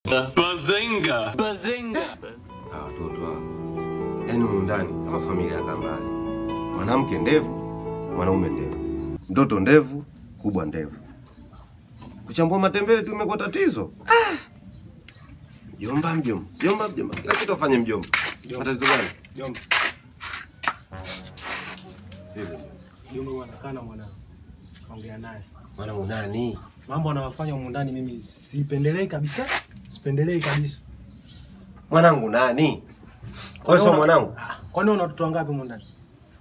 Bazinga. Bazinga. Watoto yaani mundani kama familia ya Kambale. Mwanamke ndevu, mwanaume ndevu. Mtoto ndevu, kubwa ndevu. Kuchambua matembele tu imekuwa tatizo. Mjomba. Kila kitu afanye mjomba. Matatizo gani? Mjomba. Mjomba anakana mwanangu. Kaongea naye. Mwanangu nani? Mambo anayofanya huko ndani mimi sipendelei kabisa. Sipendelei kabisa. Mwanangu nani? Kwa hiyo mwanangu. Kwani una watoto wangapi huko ndani?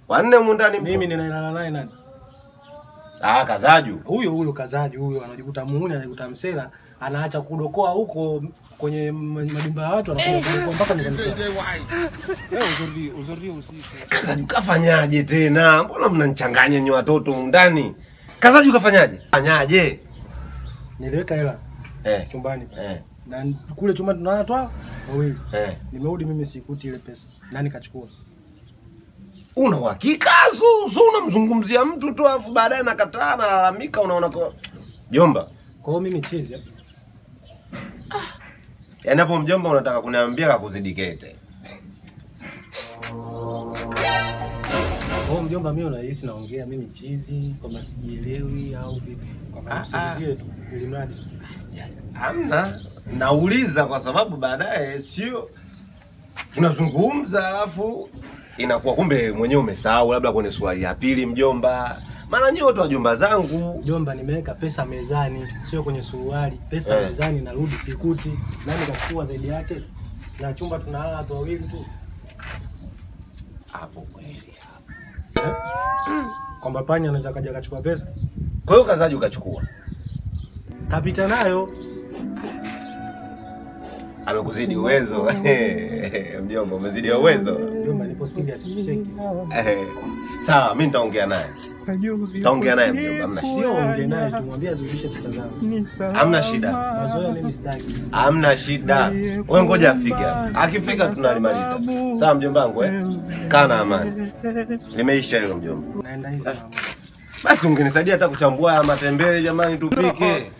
4 huko ndani. Mimi ninalala naye nani? Kazaju. Huyo Kazaju huyo anajikuta muuni, anajikuta msela, anaacha kudokoa huko kwenye majumba ya watu anakuja mpaka nikanitoa. Uzuri usiku. Kazaju kafanyaje tena? Mbona mnanichanganya nyinyi watoto ndani? Kazaju kafanyaje? Fanyaje? Niliweka hela chumbani. Na kule chumbani tunatoa wawili. Nimerudi mimi sikuti ile pesa. Nani kachukua? Una uhakika? Sio unamzungumzia mtu tu afu baadaye nakataa na lalamika unaona kwa mjomba. Kwa hiyo mimi chizi hapo. Yaani hapo mjomba unataka kuniambia kakuzidi kete. Oh mjomba, mimi unahisi naongea mimi chizi kama sijielewi au vipi? Kama msikizie tu ili mradi. Hamna. Nauliza kwa sababu baadaye sio tunazungumza alafu inakuwa kumbe mwenyewe umesahau labda kwenye swali ya pili mjomba. Maana nyote wajomba zangu. Mjomba, nimeweka pesa mezani, sio kwenye suruali. Pesa mezani narudi sikuti. Nani kachukua zaidi yake? Na chumba tunalala watu wawili tu. Hapo kweli hapo. Kwamba panya anaweza kaja kachukua pesa. Kwa hiyo Kazaju ukachukua. Kapita nayo. Amekuzidi uwezo. Mjomba umezidi uwezo. Mjomba nipo serious cheki. Sawa, mimi nitaongea naye. Taongea naye mjomba, hamna shida. Sio ongea naye, tumwambie azirudishe pesa zangu. Hamna shida. Mazoea mimi sitaki. Hamna shida. Wewe ngoja afike. Akifika tunalimaliza. Sawa mjomba wangu Kaa na amani. Limeisha hilo mjomba. Naenda hivi mama. Basi ungenisaidia hata kuchambua matembele jamani tupike.